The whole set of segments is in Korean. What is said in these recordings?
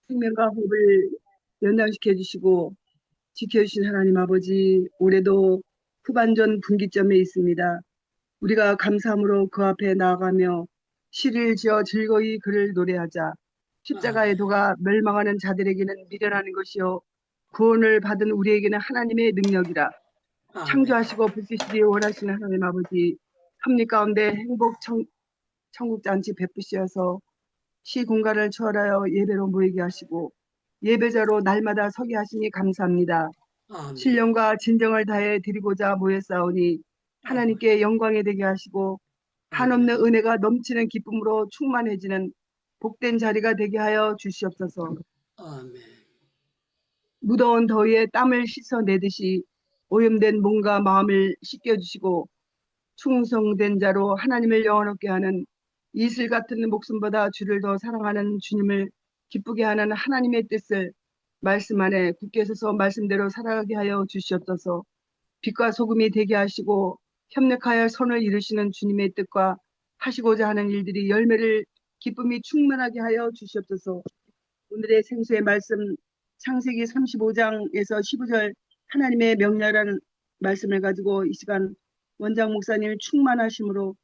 생명과 호흡을 연장시켜 주시고 지켜주신 하나님 아버지, 올해도 후반전 분기점에 있습니다. 우리가 감사함으로 그 앞에 나아가며 시를 지어 즐거이 그를 노래하자. 십자가의 아멘. 도가 멸망하는 자들에게는 미련하는 것이요 구원을 받은 우리에게는 하나님의 능력이라. 아멘. 창조하시고 불기시기 원하시는 하나님 아버지, 섭리 가운데 천국 잔치 베푸시어서 시 공간을 초월하여 예배로 모이게 하시고 예배자로 날마다 서게 하시니 감사합니다. 아멘. 신령과 진정을 다해 드리고자 모였사오니 아멘. 하나님께 영광이 되게 하시고 한없는 아멘. 은혜가 넘치는 기쁨으로 충만해지는 복된 자리가 되게 하여 주시옵소서. 아멘. 무더운 더위에 땀을 씻어내듯이 오염된 몸과 마음을 씻겨주시고 충성된 자로 하나님을 영원롭게 하는 이슬 같은 목숨보다 주를 더 사랑하는 주님을 기쁘게 하는 하나님의 뜻을 말씀 안에 굳게 서서 말씀대로 살아가게 하여 주시옵소서. 빛과 소금이 되게 하시고 협력하여 선을 이루시는 주님의 뜻과 하시고자 하는 일들이 열매를 기쁨이 충만하게 하여 주시옵소서. 오늘의 생수의 말씀 창세기 35장에서 15절 하나님의 명령이라는 말씀을 가지고 이 시간 원장 목사님 충만하심으로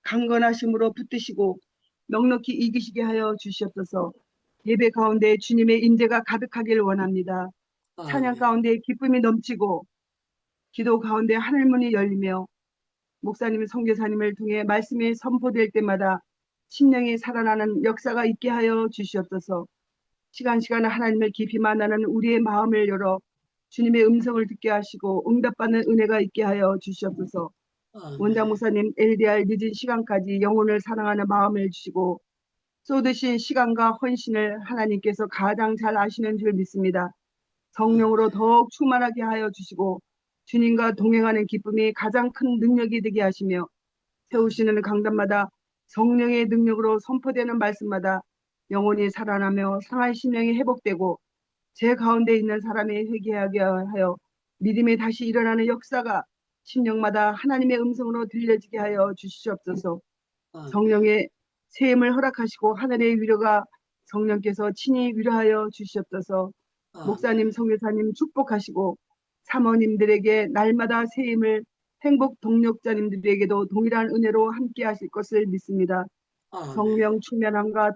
강건하심으로 붙드시고 넉넉히 이기시게 하여 주시옵소서. 예배 가운데 주님의 인재가 가득하길 원합니다. 찬양 아멘. 가운데 기쁨이 넘치고 기도 가운데 하늘문이 열리며 목사님 선교사님을 통해 말씀이 선포될 때마다 심령이 살아나는 역사가 있게 하여 주시옵소서. 시간 하나님을 깊이 만나는 우리의 마음을 열어 주님의 음성을 듣게 하시고 응답받는 은혜가 있게 하여 주시옵소서. 원장 아멘. 목사님 LDR 늦은 시간까지 영혼을 사랑하는 마음을 주시고 쏟으신 시간과 헌신을 하나님께서 가장 잘 아시는 줄 믿습니다. 성령으로 더욱 충만하게 하여 주시고 주님과 동행하는 기쁨이 가장 큰 능력이 되게 하시며 세우시는 강단마다 성령의 능력으로 선포되는 말씀마다 영혼이 살아나며 상한 심령이 회복되고 제 가운데 있는 사람이 회개하게 하여 믿음이 다시 일어나는 역사가 심령마다 하나님의 음성으로 들려지게 하여 주시옵소서. 아멘. 성령의 세임을 허락하시고 하늘의 위로가 성령께서 친히 위로하여 주시옵소서. 목사님, 아멘. 성교사님 축복하시고 사모님들에게 날마다 세임을 행복 동력자님들에게도 동일한 은혜로 함께 하실 것을 믿습니다. 아멘. 성령 충만함과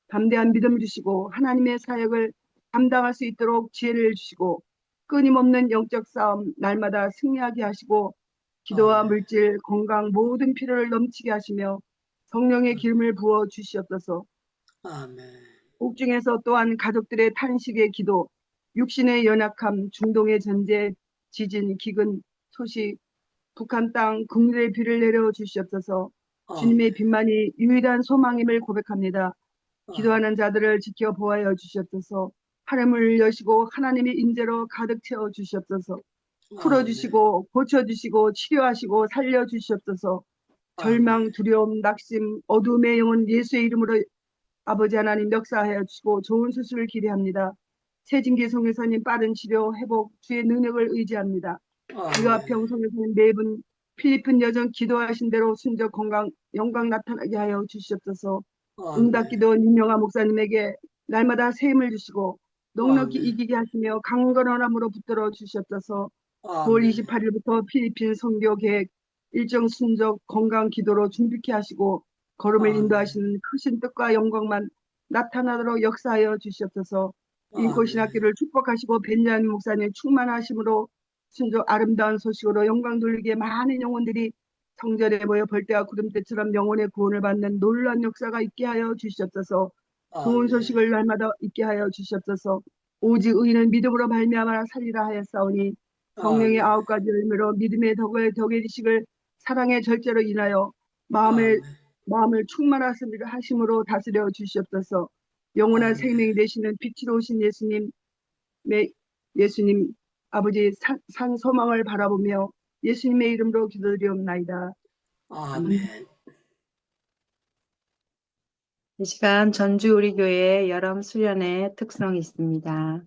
담대한 믿음 주시고 하나님의 사역을 감당할 수 있도록 지혜를 주시고 끊임없는 영적 싸움 날마다 승리하게 하시고 기도와 아멘. 물질, 건강 모든 필요를 넘치게 하시며 성령의 기름을 부어 주시옵소서. 아멘. 옥중에서 또한 가족들의 탄식의 기도, 육신의 연약함, 중동의 전제, 지진, 기근, 소식, 북한 땅 국률의 비를 내려 주시옵소서. 주님의 아멘. 빛만이 유일한 소망임을 고백합니다. 기도하는 아멘. 자들을 지켜 보아여 주시옵소서. 하늘을 여시고 하나님의 인재로 가득 채워 주시옵소서. 아멘. 풀어주시고 고쳐주시고 치료하시고 살려주시옵소서. 절망, 아멘. 두려움, 낙심, 어둠의 영혼 예수의 이름으로 아버지 하나님 역사하여 주시고 좋은 수술을 기대합니다. 최진기 성교사님 빠른 치료, 회복, 주의 능력을 의지합니다. 유아평 성교사님 매분 필리핀 여정 기도하신 대로 순적 건강, 영광 나타나게 하여 주시옵소서. 응답기도 윤영아 목사님에게 날마다 세임을 주시고 넉넉히 아멘. 이기게 하시며 강건함으로 붙들어 주시옵소서. 9월 아멘. 28일부터 필리핀 선교 계획 일정 순적 건강 기도로 준비케 하시고 걸음을 아멘. 인도하시는 크신 뜻과 영광만 나타나도록 역사하여 주시옵소서. 인권 신학교를 축복하시고 벤자민 목사님 충만하심으로 순적 아름다운 소식으로 영광 돌리기에 많은 영혼들이 성전에 모여 벌떼와 구름대처럼 영혼의 구원을 받는 놀라운 역사가 있게 하여 주시옵소서. 좋은 소식을 날마다 있게 하여 주시옵소서. 오직 의인은 믿음으로 말미암아 살리라 하였사오니 성령의 9가지 열매로 믿음의 덕을 지식을 사랑의 절제로 인하여 마음을 충만하심으로 다스려 주시옵소서. 영원한 생명이 되시는 빛으로 오신 예수님 아버지 산 소망을 바라보며 예수님의 이름으로 기도드리옵나이다. 아멘. 이 시간 전주 우리 교회의 여름 수련회 특성이 있습니다.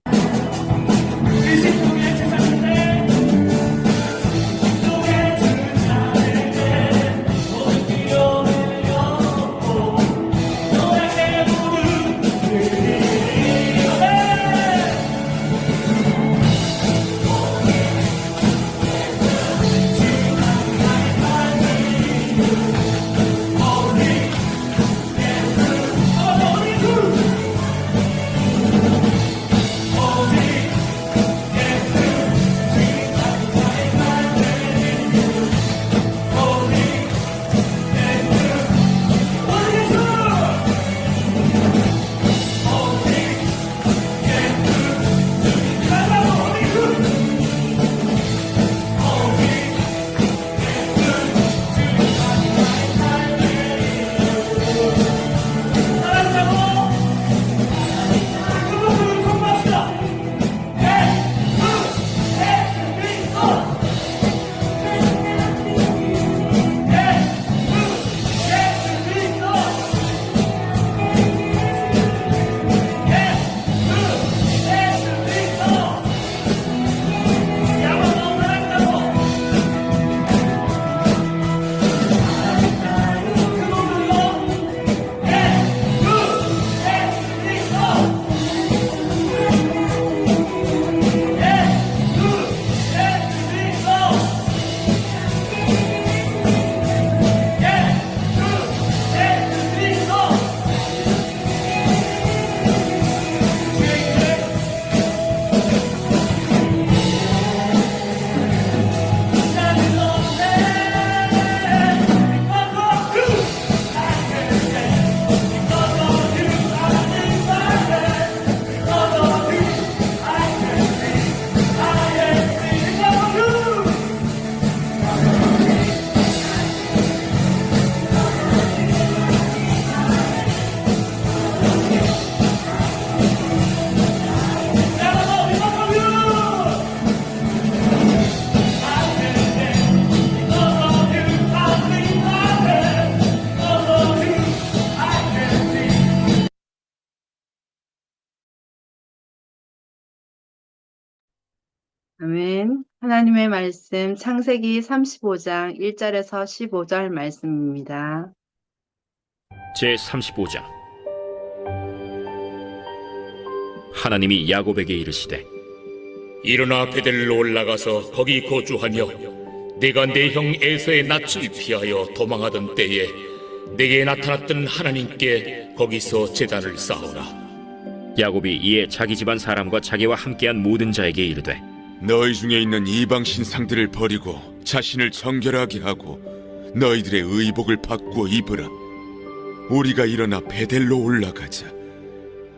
아멘. 하나님의 말씀 창세기 35장 1절에서 15절 말씀입니다. 제35장. 하나님이 야곱에게 이르시되 일어나 베델로 올라가서 거기 거주하며 내가 내 형 에서의 낯을 피하여 도망하던 때에 내게 나타났던 하나님께 거기서 제단을 쌓으라. 야곱이 이에 자기 집안 사람과 자기와 함께한 모든 자에게 이르되 너희 중에 있는 이방 신상들을 버리고 자신을 정결하게 하고 너희들의 의복을 바꾸어 입으라. 우리가 일어나 베델로 올라가자.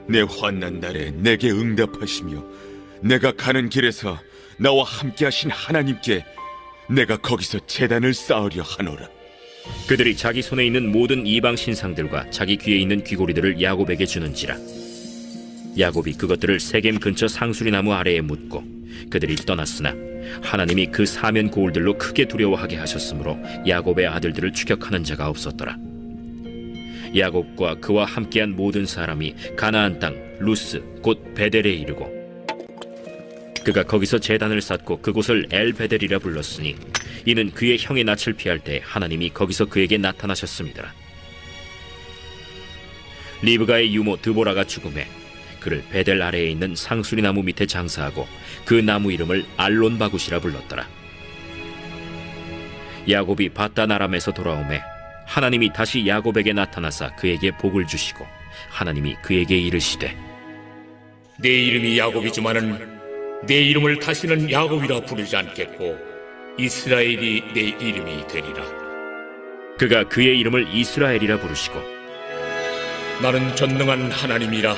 내 환난 날에 내게 응답하시며 내가 가는 길에서 나와 함께하신 하나님께 내가 거기서 제단을 쌓으려 하노라. 그들이 자기 손에 있는 모든 이방 신상들과 자기 귀에 있는 귀고리들을 야곱에게 주는지라. 야곱이 그것들을 세겜 근처 상수리 나무 아래에 묻고 그들이 떠났으나 하나님이 그 사면 고울들로 크게 두려워하게 하셨으므로 야곱의 아들들을 추격하는 자가 없었더라. 야곱과 그와 함께한 모든 사람이 가나안 땅 루스 곧 베델에 이르고 그가 거기서 제단을 쌓고 그곳을 엘베델이라 불렀으니 이는 그의 형의 낯을 피할 때 하나님이 거기서 그에게 나타나셨습니다. 리브가의 유모 드보라가 죽음에 그를 베델 아래에 있는 상수리 나무 밑에 장사하고 그 나무 이름을 알론바굿이라 불렀더라. 야곱이 바단 아람에서 돌아오매 하나님이 다시 야곱에게 나타나사 그에게 복을 주시고 하나님이 그에게 이르시되 내 이름이 야곱이지만은 내 이름을 다시는 야곱이라 부르지 않겠고 이스라엘이 내 이름이 되리라. 그가 그의 이름을 이스라엘이라 부르시고 나는 전능한 하나님이라.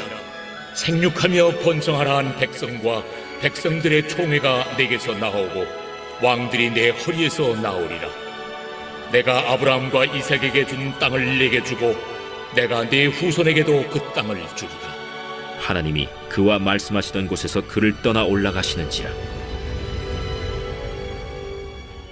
생육하며 번성하라 한 백성과 백성들의 총회가 내게서 나오고 왕들이 내 허리에서 나오리라. 내가 아브라함과 이삭에게 준 땅을 내게 주고 내가 네 후손에게도 그 땅을 주리라. 하나님이 그와 말씀하시던 곳에서 그를 떠나 올라가시는지라.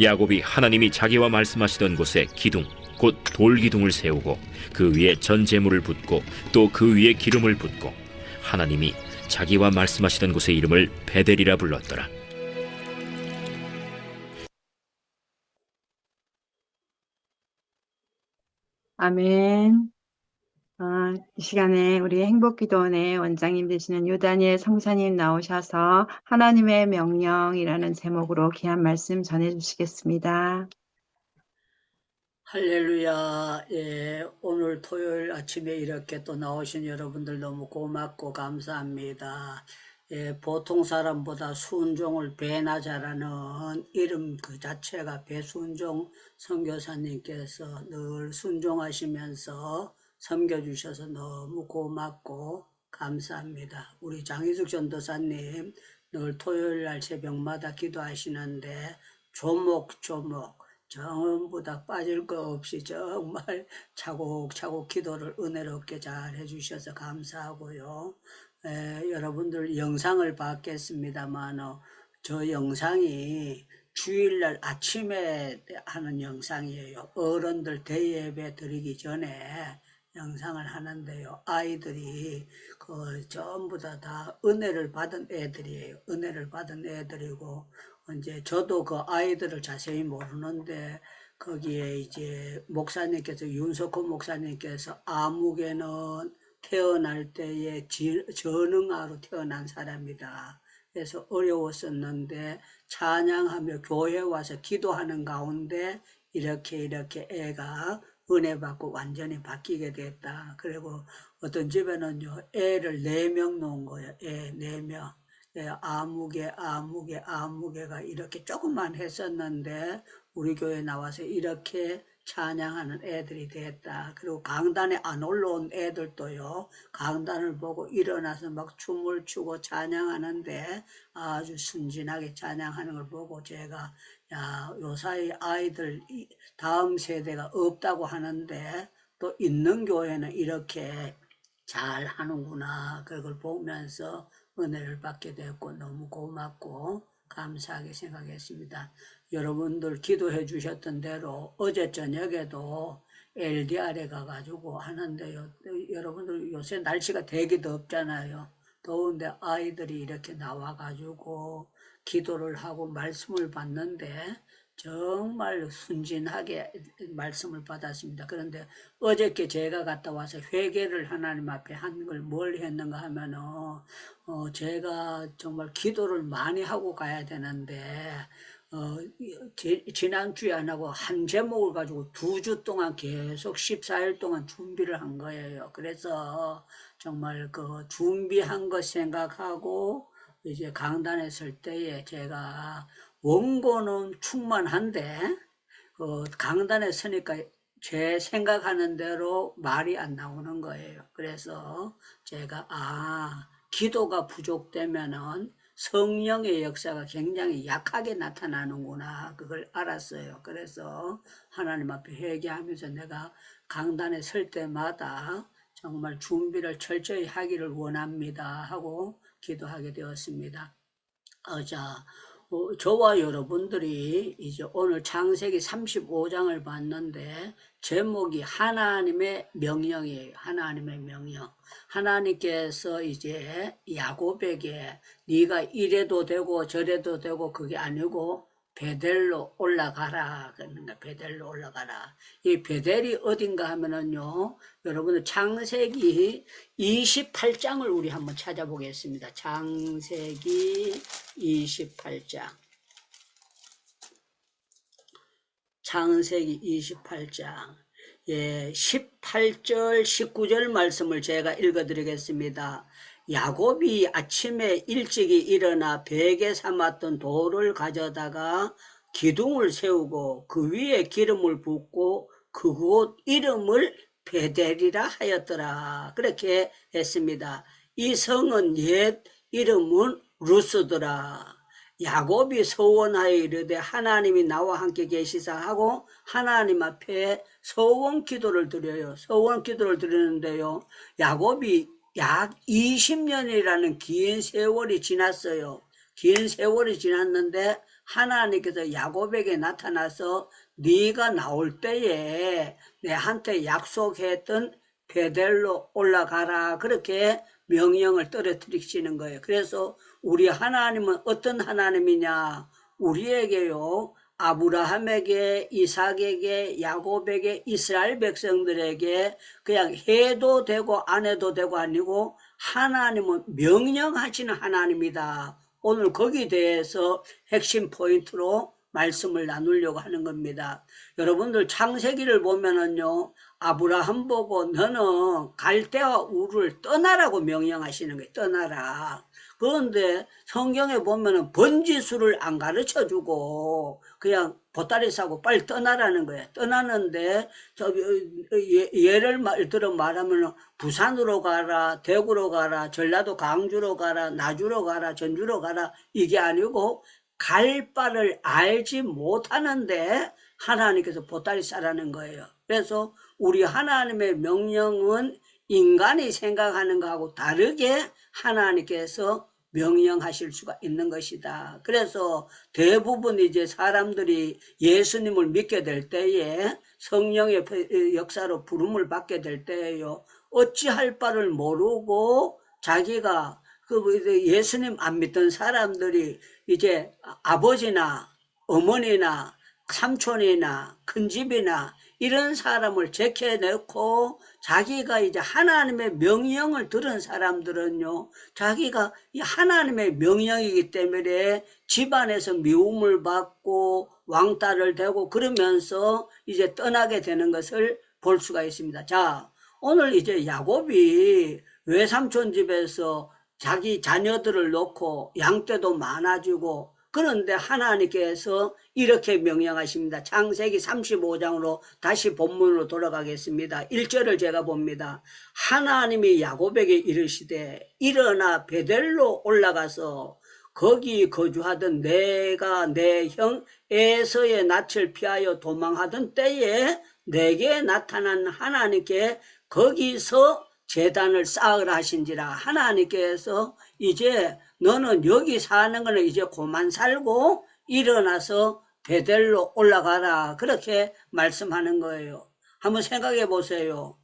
야곱이 하나님이 자기와 말씀하시던 곳에 기둥 곧 돌기둥을 세우고 그 위에 전 제물을 붓고 또 그 위에 기름을 붓고 하나님이 자기와 말씀하시던 곳의 이름을 베델이라 불렀더라. 아멘. 이 시간에 우리 행복기도원의 원장님 되시는 유다니엘 성사님 나오셔서 하나님의 명령이라는 제목으로 귀한 말씀 전해주시겠습니다. 할렐루야. 예, 오늘 토요일 아침에 이렇게 또 나오신 여러분들 너무 고맙고 감사합니다. 예, 보통 사람보다 순종을 배나 잘하는 이름 그 자체가 배순종 선교사님께서 늘 순종하시면서 섬겨주셔서 너무 고맙고 감사합니다. 우리 장희숙 전도사님 늘 토요일 날 새벽마다 기도하시는데 조목조목 전부 다 빠질 거 없이 정말 차곡차곡 기도를 은혜롭게 잘 해주셔서 감사하고요. 여러분들 영상을 봤겠습니다만 저 영상이 주일날 아침에 하는 영상이에요. 어른들 대예배 드리기 전에 영상을 하는데요. 아이들이 전부 다 은혜를 받은 애들이에요. 은혜를 받은 애들이고 이제 저도 그 아이들을 자세히 모르는데 거기에 이제 목사님께서 윤석호 목사님께서 아무개는 태어날 때에 전응아로 태어난 사람이다. 그래서 어려웠었는데 찬양하며 교회 와서 기도하는 가운데 이렇게 애가 은혜 받고 완전히 바뀌게 됐다. 그리고 어떤 집에는요 애를 4명 놓은 거예요. 애 4명. 아무개가 이렇게 조금만 했었는데 우리 교회 나와서 이렇게 찬양하는 애들이 됐다. 그리고 강단에 안 올라온 애들도요, 강단을 보고 일어나서 막 춤을 추고 찬양하는데 아주 순진하게 찬양하는 걸 보고 제가 요사이 아이들 다음 세대가 없다고 하는데 또 있는 교회는 이렇게 잘 하는구나. 그걸 보면서 은혜를 받게 되었고 너무 고맙고 감사하게 생각했습니다. 여러분들 기도해 주셨던 대로 어제 저녁에도 LDR에 가가지고 하는데요. 여러분들 요새 날씨가 되게 덥잖아요. 더운데 아이들이 이렇게 나와가지고 기도를 하고 말씀을 받는데 정말 순진하게 말씀을 받았습니다. 그런데 어저께 제가 갔다 와서 회개를 하나님 앞에 한 걸 뭘 했는가 하면은 제가 정말 기도를 많이 하고 가야 되는데 지난주에 안 하고 한 제목을 가지고 2주 동안 계속 14일 동안 준비를 한 거예요. 그래서 정말 그 준비한 것 생각하고 이제 강단에 설 때에 제가 원고는 충만한데 강단에 서니까 제 생각하는 대로 말이 안 나오는 거예요. 그래서 제가 기도가 부족되면은 성령의 역사가 굉장히 약하게 나타나는구나, 그걸 알았어요. 그래서 하나님 앞에 회개하면서 내가 강단에 설 때마다 정말 준비를 철저히 하기를 원합니다 하고 기도하게 되었습니다. 저와 여러분들이 이제 오늘 창세기 35장을 봤는데 제목이 하나님의 명령이에요. 하나님의 명령. 하나님께서 이제 야곱에게 네가 이래도 되고 저래도 되고 그게 아니고 베델로 올라가라. 그러니까 베델로 올라가라. 이 베델이 어딘가 하면은요, 여러분들 창세기 28장을 우리 한번 찾아보겠습니다. 창세기 28장. 창세기 28장. 18절, 19절 말씀을 제가 읽어드리겠습니다. 야곱이 아침에 일찍이 일어나 베개 삼았던 돌을 가져다가 기둥을 세우고 그 위에 기름을 붓고 그곳 이름을 베델이라 하였더라. 그렇게 했습니다. 이 성은 옛 이름은 루스더라. 야곱이 서원하여 이르되 하나님이 나와 함께 계시사 하고 하나님 앞에 서원 기도를 드려요. 서원 기도를 드리는데요, 야곱이 약 20년이라는 긴 세월이 지났어요. 긴 세월이 지났는데 하나님께서 야곱에게 나타나서 네가 나올 때에 내한테 약속했던 베델로 올라가라, 그렇게 명령을 떨어뜨리시는 거예요. 그래서 우리 하나님은 어떤 하나님이냐, 우리에게요, 아브라함에게, 이삭에게, 야곱에게, 이스라엘 백성들에게 그냥 해도 되고 안 해도 되고 아니고 하나님은 명령하시는 하나님이다. 오늘 거기에 대해서 핵심 포인트로 말씀을 나누려고 하는 겁니다. 여러분들 창세기를 보면은요, 아브라함 보고 너는 갈대와 우르를 떠나라고 명령하시는 거예요. 떠나라. 그런데 성경에 보면은 번지수를 안 가르쳐 주고 그냥 보따리 싸고 빨리 떠나라는 거예요. 떠나는데 예를 들어 말하면 부산으로 가라, 대구로 가라, 전라도 강주로 가라, 나주로 가라, 전주로 가라, 이게 아니고 갈 바를 알지 못하는데 하나님께서 보따리 싸라는 거예요. 그래서 우리 하나님의 명령은 인간이 생각하는 것하고 다르게 하나님께서 명령하실 수가 있는 것이다. 그래서 대부분 이제 사람들이 예수님을 믿게 될 때에 성령의 역사로 부름을 받게 될 때에요, 어찌할 바를 모르고 자기가 예수님 안 믿던 사람들이 이제 아버지나 어머니나 삼촌이나 큰집이나 이런 사람을 제껴놓고 자기가 이제 하나님의 명령을 들은 사람들은요, 자기가 이 하나님의 명령이기 때문에 집안에서 미움을 받고 왕따를 되고 그러면서 이제 떠나게 되는 것을 볼 수가 있습니다. 자, 오늘 이제 야곱이 외삼촌 집에서 자기 자녀들을 놓고 양떼도 많아지고, 그런데 하나님께서 이렇게 명령하십니다. 창세기 35장으로 다시 본문으로 돌아가겠습니다. 1절을 제가 봅니다. 하나님이 야곱에게 이르시되 일어나 베델로 올라가서 거기 거주하던 내가 내 형 에서의 낯을 피하여 도망하던 때에 내게 나타난 하나님께 거기서 제단을 쌓으라 하신지라. 하나님께서 이제 너는 여기 사는 거는 이제 그만 살고 일어나서 베델로 올라가라, 그렇게 말씀하는 거예요. 한번 생각해 보세요.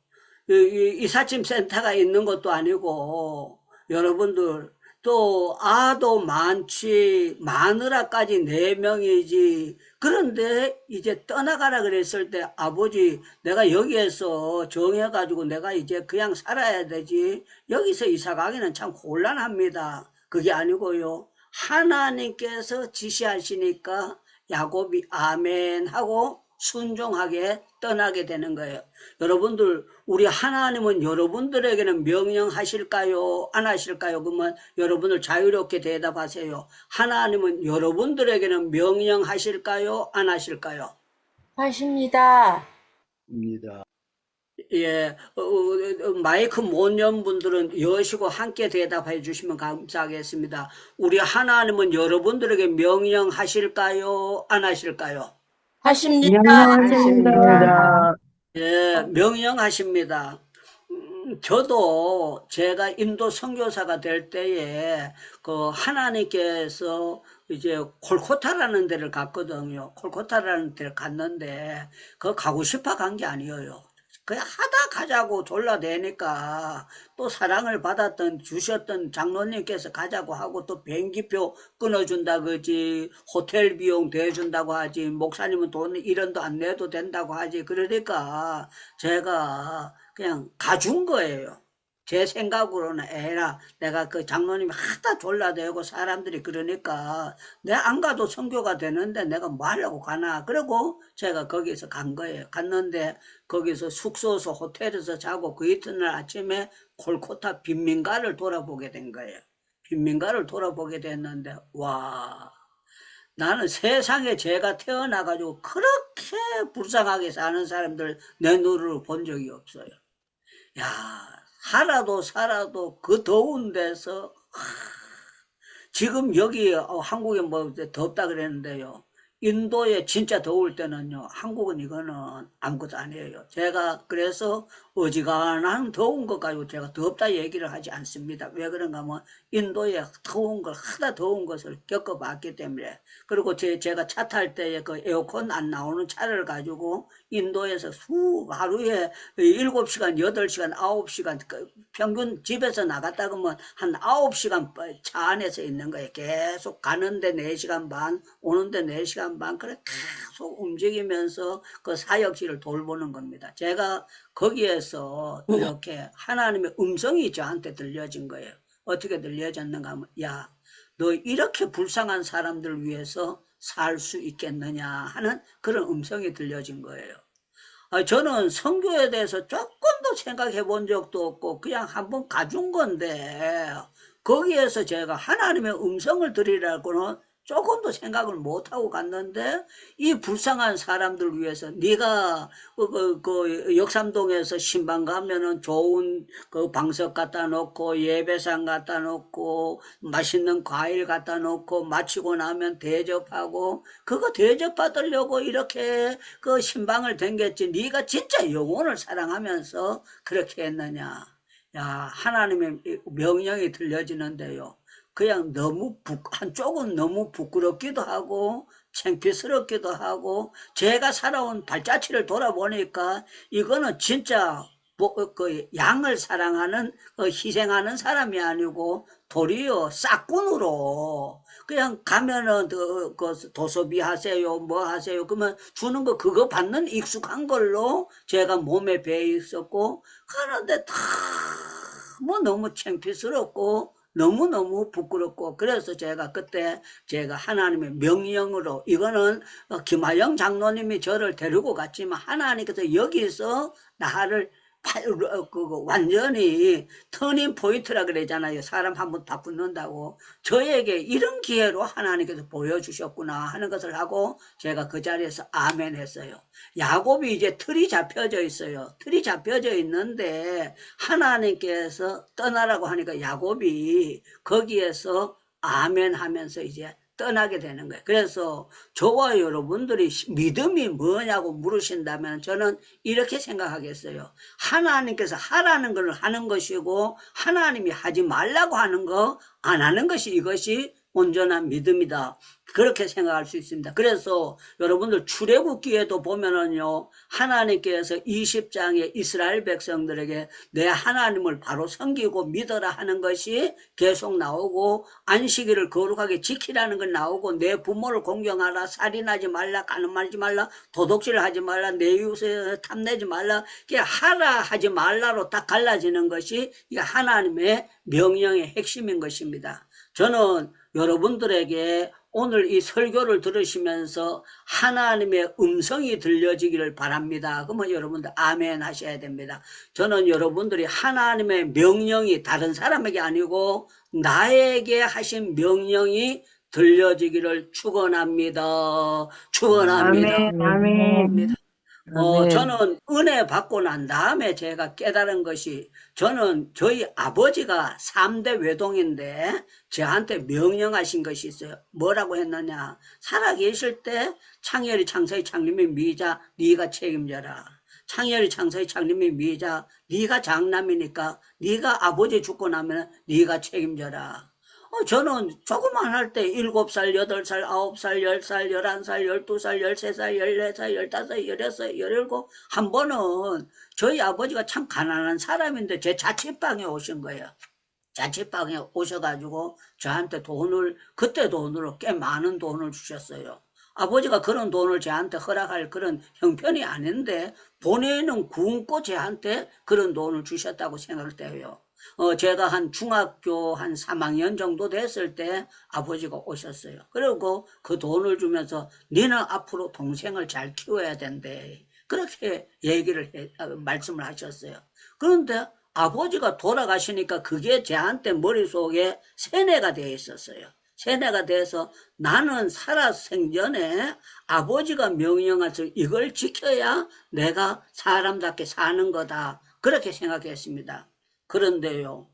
이삿짐 센터가 있는 것도 아니고 여러분들 또 아도 많지, 마누라까지 4명이지. 그런데 이제 떠나가라 그랬을 때 아버지 내가 여기에서 정해가지고 내가 이제 그냥 살아야 되지. 여기서 이사 가기는 참 곤란합니다. 그게 아니고요. 하나님께서 지시하시니까 야곱이 아멘 하고 순종하게 떠나게 되는 거예요. 여러분들, 우리 하나님은 여러분들에게는 명령하실까요? 안 하실까요? 그러면 여러분들 자유롭게 대답하세요. 하나님은 여러분들에게는 명령하실까요? 안 하실까요? 하십니다. 예, 마이크 못 연 분들은 여시고 함께 대답해 주시면 감사하겠습니다. 우리 하나님은 여러분들에게 명령하실까요? 안 하실까요? 하십니다. 명령하십니다. 예, 명령하십니다. 저도 제가 인도 선교사가 될 때에 그 하나님께서 이제 콜코타라는 데를 갔거든요. 콜코타라는 데를 갔는데 그 가고 싶어 간 게 아니에요. 그냥 하다 가자고 졸라대니까 또 사랑을 받았던 주셨던 장로님께서 가자고 하고 또 비행기표 끊어준다 그지, 호텔 비용 대준다고 하지, 목사님은 돈 1원도 안 내도 된다고 하지. 그러니까 제가 그냥 가준 거예요. 제 생각으로는 에라, 내가 그 장로님이 하다 졸라대고 사람들이 그러니까 내 안 가도 선교가 되는데 내가 뭐 하려고 가나. 그리고 제가 거기서 간 거예요. 갔는데 거기서 숙소에서 호텔에서 자고 그 이튿날 아침에 콜코타 빈민가를 돌아보게 된 거예요. 빈민가를 돌아보게 됐는데 와, 나는 세상에 제가 태어나가지고 그렇게 불쌍하게 사는 사람들 내 눈으로 본 적이 없어요. 야, 살아도 그 더운 데서 지금 여기 한국에 뭐 덥다 그랬는데요. 인도에 진짜 더울 때는요, 한국은 이거는 아무것도 아니에요. 제가 그래서 어지간한 더운 것 가지고 제가 덥다 얘기를 하지 않습니다. 왜 그런가 하면 인도에 더운 걸, 하다 더운 것을 겪어봤기 때문에. 그리고 제가 차 탈 때에 그 에어컨 안 나오는 차를 가지고 인도에서 하루에 7시간, 8시간, 9시간, 평균 집에서 나갔다 그러면 한 9시간 차 안에서 있는 거예요. 계속 가는데 4시간 반, 오는데 4시간 반, 그래 계속 움직이면서 그 사역지를 돌보는 겁니다. 제가 거기에서 이렇게 하나님의 음성이 저한테 들려진 거예요. 어떻게 들려졌는가 하면, 야, 너 이렇게 불쌍한 사람들 위해서 살 수 있겠느냐 하는 그런 음성이 들려진 거예요. 저는 선교에 대해서 조금도 생각해 본 적도 없고 그냥 한번 가준 건데 거기에서 제가 하나님의 음성을 들으라고는 조금도 생각을 못하고 갔는데 이 불쌍한 사람들 위해서 네가 그 역삼동에서 신방 가면은 좋은 그 방석 갖다 놓고 예배상 갖다 놓고 맛있는 과일 갖다 놓고 마치고 나면 대접하고 그거 대접받으려고 이렇게 그 신방을 댕겼지 네가 진짜 영혼을 사랑하면서 그렇게 했느냐. 야, 하나님의 명령이 들려지는데요. 그냥 너무 한쪽은 너무 부끄럽기도 하고 창피스럽기도 하고 제가 살아온 발자취를 돌아보니까 이거는 진짜 그 양을 사랑하는 희생하는 사람이 아니고 도리어 싹군으로 그냥 가면은 그 도서비 하세요 뭐 하세요 그러면 주는 거 그거 받는 익숙한 걸로 제가 몸에 배어 있었고 그런데 다 뭐 너무 창피스럽고 너무너무 부끄럽고 그래서 제가 그때 제가 하나님의 명령으로 이거는 김하영 장로님이 저를 데리고 갔지만 하나님께서 여기서 나를 완전히 터닝 포인트라 그러잖아요. 사람 한번 바꾼다고. 저에게 이런 기회로 하나님께서 보여주셨구나 하는 것을 하고 제가 그 자리에서 아멘 했어요. 야곱이 이제 틀이 잡혀져 있어요. 틀이 잡혀져 있는데 하나님께서 떠나라고 하니까 야곱이 거기에서 아멘 하면서 이제 떠나게 되는 거예요. 그래서 저와 여러분들이 믿음이 뭐냐고 물으신다면 저는 이렇게 생각하겠어요. 하나님께서 하라는 걸 하는 것이고 하나님이 하지 말라고 하는 거 안 하는 것이 이것이 온전한 믿음이다. 그렇게 생각할 수 있습니다. 그래서 여러분들 출애굽기에도 보면은요, 하나님께서 20장에 이스라엘 백성들에게 내 하나님을 바로 섬기고 믿어라 하는 것이 계속 나오고, 안식일을 거룩하게 지키라는 건 나오고, 내 부모를 공경하라, 살인하지 말라, 간음하지 말라, 도둑질을 하지 말라, 내 이웃을 탐내지 말라, 이게 하라 하지 말라로 딱 갈라지는 것이 이게 하나님의 명령의 핵심인 것입니다. 저는 여러분들에게 오늘 이 설교를 들으시면서 하나님의 음성이 들려지기를 바랍니다. 그러면 여러분들 아멘 하셔야 됩니다. 저는 여러분들이 하나님의 명령이 다른 사람에게 아니고 나에게 하신 명령이 들려지기를 축원합니다. 축원합니다. 아멘, 아멘. 저는 은혜 받고 난 다음에 제가 깨달은 것이, 저는 저희 아버지가 3대 외동인데 저한테 명령하신 것이 있어요. 뭐라고 했느냐. 살아계실 때 창렬이 창서의 창림의 미자 네가 책임져라. 창렬이 창서의 창림의 미자 네가 장남이니까 네가 아버지 죽고 나면 네가 책임져라. 저는 조그만 할 때 7살, 8살, 9살, 10살, 11살, 12살, 13살, 14살, 15, 16, 17 한 번은 저희 아버지가 참 가난한 사람인데 제 자취방에 오신 거예요. 자취방에 오셔가지고 저한테 그때 돈으로 꽤 많은 돈을 주셨어요. 아버지가 그런 돈을 저한테 허락할 그런 형편이 아닌데 본인은 굶고 저한테 그런 돈을 주셨다고 생각을 해요. 제가 한 중학교 한 3학년 정도 됐을 때 아버지가 오셨어요. 그리고 그 돈을 주면서 너는 앞으로 동생을 잘 키워야 된대. 그렇게 말씀을 하셨어요. 그런데 아버지가 돌아가시니까 그게 저한테 머릿속에 세뇌가 되어 있었어요. 세뇌가 돼서 나는 살아 생전에 아버지가 명령해서 이걸 지켜야 내가 사람답게 사는 거다. 그렇게 생각했습니다. 그런데요,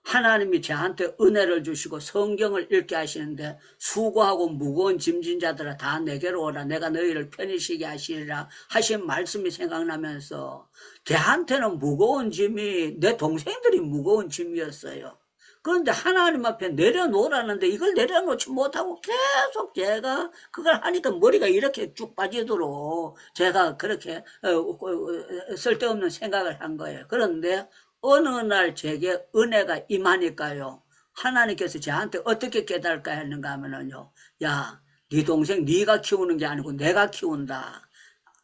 하나님이 저한테 은혜를 주시고 성경을 읽게 하시는데 수고하고 무거운 짐진 자들아 다 내게로 오라 내가 너희를 편히 쉬게 하시리라 하신 말씀이 생각나면서 저한테는 무거운 짐이 내 동생들이 무거운 짐이었어요. 그런데 하나님 앞에 내려놓으라는데 이걸 내려놓지 못하고 계속 제가 그걸 하니까 머리가 이렇게 쭉 빠지도록 제가 그렇게 쓸데없는 생각을 한 거예요. 그런데 어느 날 제게 은혜가 임하니까요, 하나님께서 저한테 어떻게 깨달을까 했는가 하면은요, 야, 네 동생 네가 키우는 게 아니고 내가 키운다.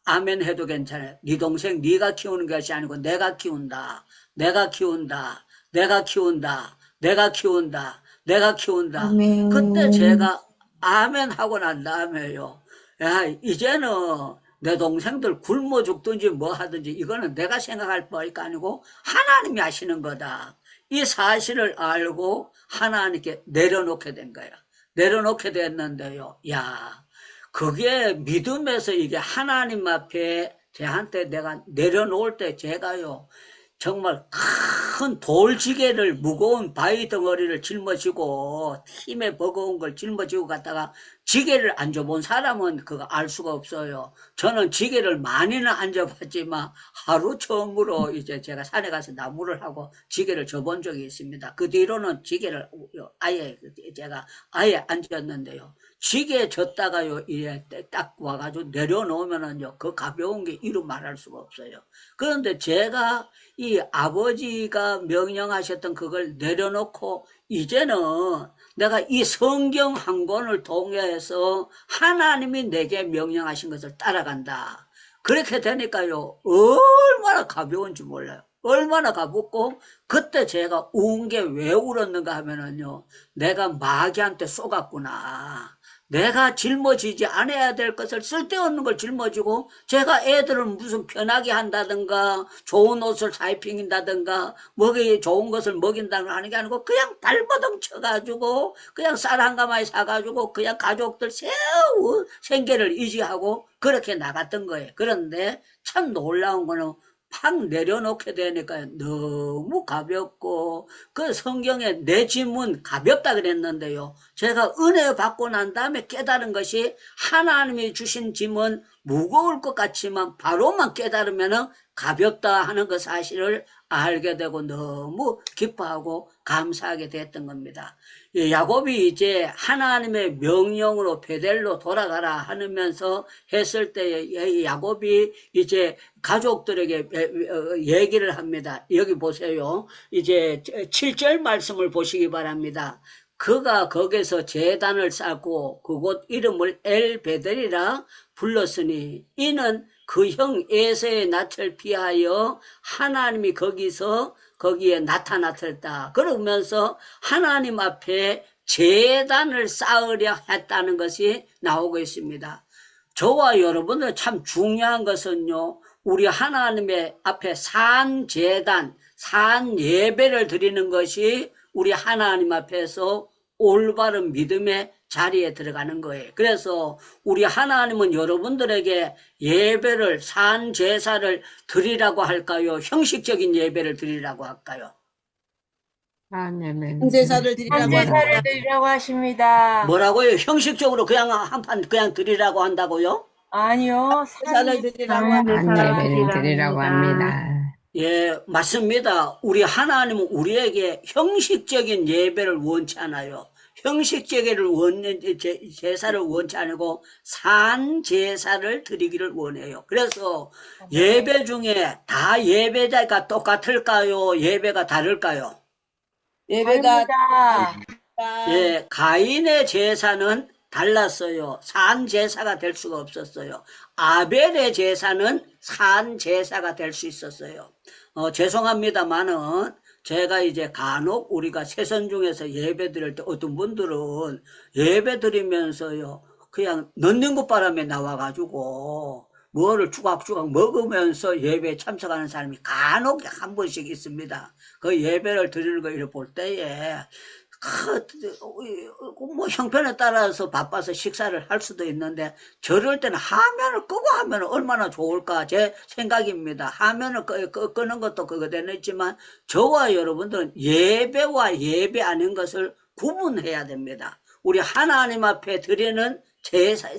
아멘 해도 괜찮아요. 네 동생 네가 키우는 것이 아니고 내가 키운다. 내가 키운다. 내가 키운다. 내가 키운다. 내가 키운다. 아멘. 그때 제가 아멘 하고 난 다음에요, 야, 이제는 내 동생들 굶어 죽든지 뭐 하든지 이거는 내가 생각할 바가 아니고 하나님이 하시는 거다. 이 사실을 알고 하나님께 내려놓게 된 거야. 내려놓게 됐는데요. 야, 그게 믿음에서 이게 하나님 앞에 저한테 내가 내려놓을 때 제가요, 정말 큰 돌지게를 무거운 바위 덩어리를 짊어지고 힘에 버거운 걸 짊어지고 갔다가 지게를 안 져본 사람은 그거 알 수가 없어요. 저는 지게를 많이는 안 져봤지만 하루 처음으로 이제 제가 산에 가서 나무를 하고 지게를 져본 적이 있습니다. 그 뒤로는 지게를 제가 아예 안 졌는데요. 지게 졌다가요, 이래 딱 와가지고 내려놓으면은요, 그 가벼운 게 이루 말할 수가 없어요. 그런데 제가 이 아버지가 명령하셨던 그걸 내려놓고 이제는 내가 이 성경 한 권을 통해서 하나님이 내게 명령하신 것을 따라간다. 그렇게 되니까요, 얼마나 가벼운지 몰라요. 얼마나 가볍고, 그때 제가 운 게 왜 울었는가 하면은요, 내가 마귀한테 쏘갔구나. 내가 짊어지지 않아야 될 것을 쓸데없는 걸 짊어지고, 제가 애들을 무슨 편하게 한다든가 좋은 옷을 사입힌다든가 먹이 좋은 것을 먹인다는 거 하는 게 아니고 그냥 발버둥 쳐가지고 그냥 쌀 한 가마에 사가지고 그냥 가족들 생계를 유지하고 그렇게 나갔던 거예요. 그런데 참 놀라운 거는 팍 내려놓게 되니까 너무 가볍고, 그 성경에 내 짐은 가볍다 그랬는데요, 제가 은혜 받고 난 다음에 깨달은 것이 하나님이 주신 짐은 무거울 것 같지만 바로만 깨달으면은 가볍다 하는 그 사실을 알게 되고 너무 기뻐하고 감사하게 됐던 겁니다. 야곱이 이제 하나님의 명령으로 베델로 돌아가라 하면서 했을 때에 야곱이 이제 가족들에게 얘기를 합니다. 여기 보세요. 이제 7절 말씀을 보시기 바랍니다. 그가 거기서 제단을 쌓고 그곳 이름을 엘베델이라 불렀으니 이는 그 형 에서의 낯을 피하여 하나님이 거기에 나타났다. 그러면서 하나님 앞에 제단을 쌓으려 했다는 것이 나오고 있습니다. 저와 여러분들 참 중요한 것은요, 우리 하나님의 앞에 산 제단, 산 예배를 드리는 것이 우리 하나님 앞에서 올바른 믿음의 자리에 들어가는 거예요. 그래서 우리 하나님은 여러분들에게 예배를, 산 제사를 드리라고 할까요? 형식적인 예배를 드리라고 할까요? 제사를 드리라고 현제사를 합니다. 드리라고 하십니다. 뭐라고요? 형식적으로 그냥 한 판 그냥 드리라고 한다고요? 아니요, 제사를 드리라고 합니다. 예배를 드리라고 합니다. 예, 맞습니다. 우리 하나님은 우리에게 형식적인 예배를 원치 않아요. 형식적인 제사를 원치 않고 산 제사를 드리기를 원해요. 그래서 예배 중에 다 예배자가 똑같을까요? 예배가 다를까요? 예배가 다릅니다. 예, 가인의 제사는 달랐어요. 산 제사가 될 수가 없었어요. 아벨의 제사는 산 제사가 될 수 있었어요. 죄송합니다만은 제가 이제 간혹 우리가 세선 중에서 예배 드릴 때 어떤 분들은 예배 드리면서요, 그냥 넣는 것 바람에 나와가지고 뭐를 주각주각 먹으면서 예배에 참석하는 사람이 간혹 한 번씩 있습니다. 그 예배를 드리는 거 이렇게 볼 때에 뭐 형편에 따라서 바빠서 식사를 할 수도 있는데 저럴 때는 화면을 끄고 하면 얼마나 좋을까 제 생각입니다. 화면을 끄는 것도 그거 되겠지만 저와 여러분들은 예배와 예배 아닌 것을 구분해야 됩니다. 우리 하나님 앞에 드리는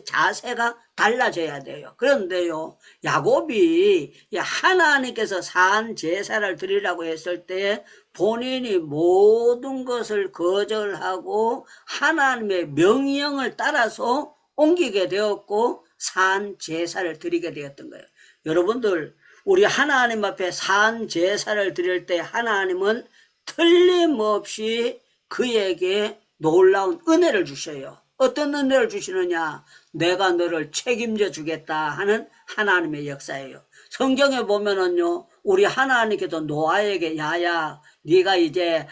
자세가 달라져야 돼요. 그런데요, 야곱이 하나님께서 산 제사를 드리라고 했을 때 본인이 모든 것을 거절하고 하나님의 명령을 따라서 옮기게 되었고 산 제사를 드리게 되었던 거예요. 여러분들, 우리 하나님 앞에 산 제사를 드릴 때 하나님은 틀림없이 그에게 놀라운 은혜를 주셔요. 어떤 은혜를 주시느냐? 내가 너를 책임져 주겠다 하는 하나님의 역사예요. 성경에 보면은요, 우리 하나님께서 노아에게 야야 네가 이제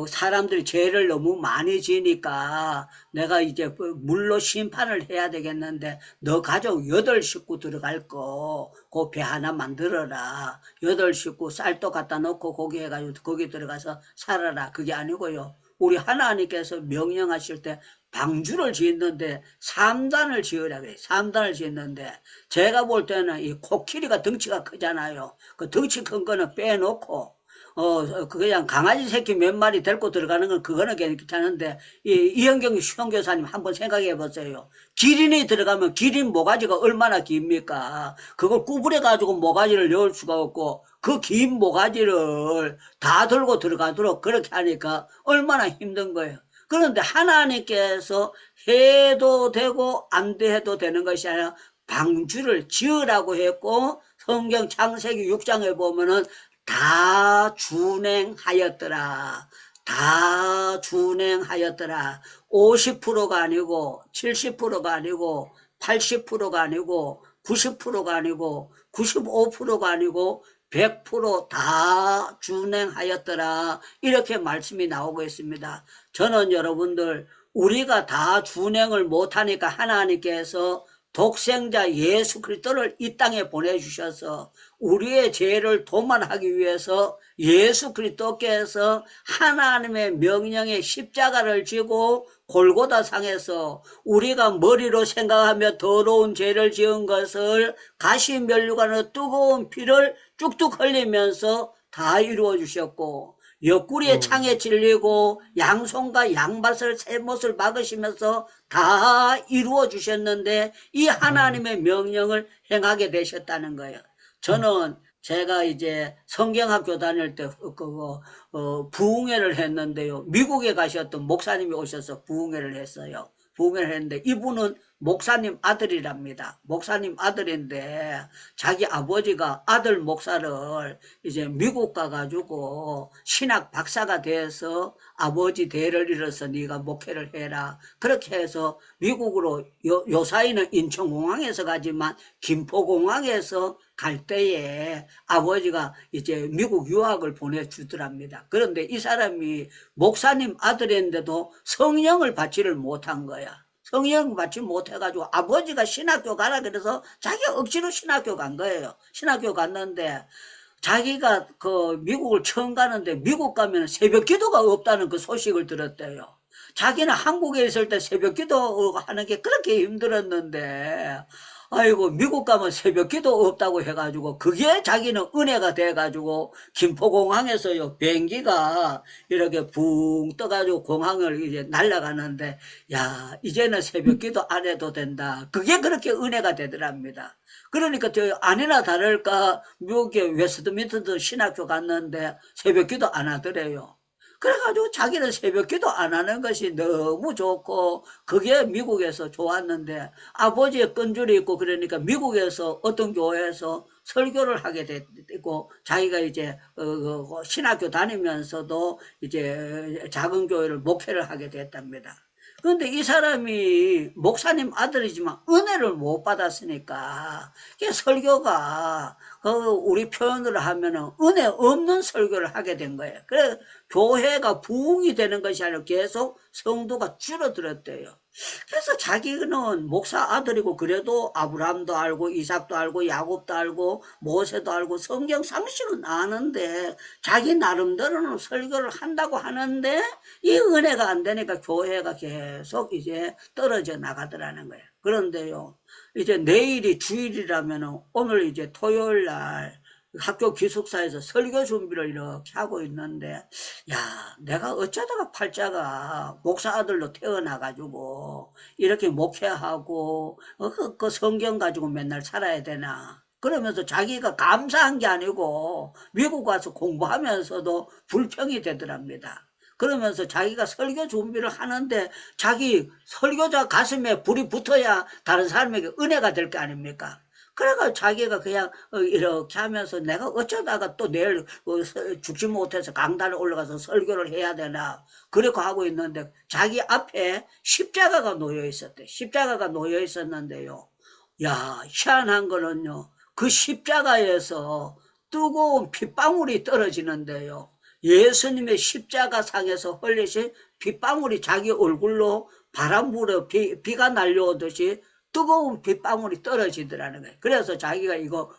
사람들이 죄를 너무 많이 지니까 내가 이제 물로 심판을 해야 되겠는데 너 가족 8식구 들어갈 거 그 배 하나 만들어라. 8식구 쌀도 갖다 넣고 고기 해가지고 거기 들어가서 살아라. 그게 아니고요, 우리 하나님께서 명령하실 때 방주를 짓는데 3단을 지으라 그래요. 3단을 짓는데 제가 볼 때는 이 코끼리가 덩치가 크잖아요. 그 덩치 큰 거는 빼놓고 그냥 강아지 새끼 몇 마리 데리고 들어가는 건 그거는 괜찮은데 이현경 수영교사님 한번 생각해 보세요. 기린이 들어가면 기린 모가지가 얼마나 깁니까? 그걸 구부려 가지고 모가지를 넣을 수가 없고 그 긴 모가지를 다 들고 들어가도록 그렇게 하니까 얼마나 힘든 거예요. 그런데 하나님께서 해도 되고 안 해도 되는 것이 아니라 방주를 지으라고 했고 성경 창세기 6장에 보면은 다 준행하였더라. 다 준행하였더라. 50%가 아니고 70%가 아니고 80%가 아니고 90%가 아니고 95%가 아니고 100%다 준행하였더라. 이렇게 말씀이 나오고 있습니다. 저는 여러분들 우리가 다 준행을 못하니까 하나님께서 독생자 예수 그리스도를 이 땅에 보내주셔서 우리의 죄를 도말하기 위해서 예수 그리스도께서 하나님의 명령의 십자가를 지고 골고다상에서 우리가 머리로 생각하며 더러운 죄를 지은 것을 가시면류관의 뜨거운 피를 쭉쭉 흘리면서 다 이루어 주셨고 옆구리에 창에 찔리고 양손과 양밭을 쇠못을 박으시면서 다 이루어 주셨는데 이 하나님의 명령을 행하게 되셨다는 거예요. 저는 제가 이제 성경학교 다닐 때 부흥회를 했는데요. 미국에 가셨던 목사님이 오셔서 부흥회를 했어요. 부흥회를 했는데 이분은 목사님 아들이랍니다. 목사님 아들인데 자기 아버지가 아들 목사를 이제 미국 가가지고 신학 박사가 돼서 아버지 대를 이뤄서 네가 목회를 해라. 그렇게 해서 미국으로 요사이는 인천공항에서 가지만 김포공항에서 갈 때에 아버지가 이제 미국 유학을 보내주더랍니다. 그런데 이 사람이 목사님 아들인데도 성령을 받지를 못한 거야. 성령 받지 못해가지고 아버지가 신학교 가라 그래서 자기가 억지로 신학교 간 거예요. 신학교 갔는데 자기가 그 미국을 처음 가는데 미국 가면 새벽 기도가 없다는 그 소식을 들었대요. 자기는 한국에 있을 때 새벽 기도 하는 게 그렇게 힘들었는데 아이고 미국 가면 새벽 기도 없다고 해가지고 그게 자기는 은혜가 돼가지고 김포공항에서요 비행기가 이렇게 붕 떠가지고 공항을 이제 날아가는데 야 이제는 새벽 기도 안 해도 된다. 그게 그렇게 은혜가 되더랍니다. 그러니까 저 아니나 다를까 미국의 웨스트민스터 신학교 갔는데 새벽 기도 안 하더래요. 그래가지고 자기는 새벽 기도 안 하는 것이 너무 좋고 그게 미국에서 좋았는데 아버지의 끈줄이 있고 그러니까 미국에서 어떤 교회에서 설교를 하게 됐고 자기가 이제 신학교 다니면서도 이제 작은 교회를 목회를 하게 됐답니다. 그런데 이 사람이 목사님 아들이지만 은혜를 못 받았으니까 설교가 우리 표현으로 하면은 은혜 없는 설교를 하게 된 거예요. 그래서 교회가 부흥이 되는 것이 아니라 계속 성도가 줄어들었대요. 그래서 자기는 목사 아들이고 그래도 아브라함도 알고 이삭도 알고 야곱도 알고 모세도 알고 성경 상식은 아는데 자기 나름대로는 설교를 한다고 하는데 이 은혜가 안 되니까 교회가 계속 이제 떨어져 나가더라는 거예요. 그런데요 이제 내일이 주일이라면 오늘 이제 토요일 날 학교 기숙사에서 설교 준비를 이렇게 하고 있는데 야 내가 어쩌다가 팔자가 목사 아들로 태어나가지고 이렇게 목회하고 그 성경 가지고 맨날 살아야 되나 그러면서 자기가 감사한 게 아니고 미국 와서 공부하면서도 불평이 되더랍니다. 그러면서 자기가 설교 준비를 하는데 자기 설교자 가슴에 불이 붙어야 다른 사람에게 은혜가 될 거 아닙니까? 그래가 자기가 그냥 이렇게 하면서 내가 어쩌다가 또 내일 죽지 못해서 강단에 올라가서 설교를 해야 되나 그렇게 하고 있는데 자기 앞에 십자가가 놓여 있었대. 십자가가 놓여 있었는데요. 야 희한한 거는요. 그 십자가에서 뜨거운 핏방울이 떨어지는데요. 예수님의 십자가상에서 흘리신 핏방울이 자기 얼굴로 바람 불어 비가 날려오듯이 뜨거운 빗방울이 떨어지더라는 거예요. 그래서 자기가 이거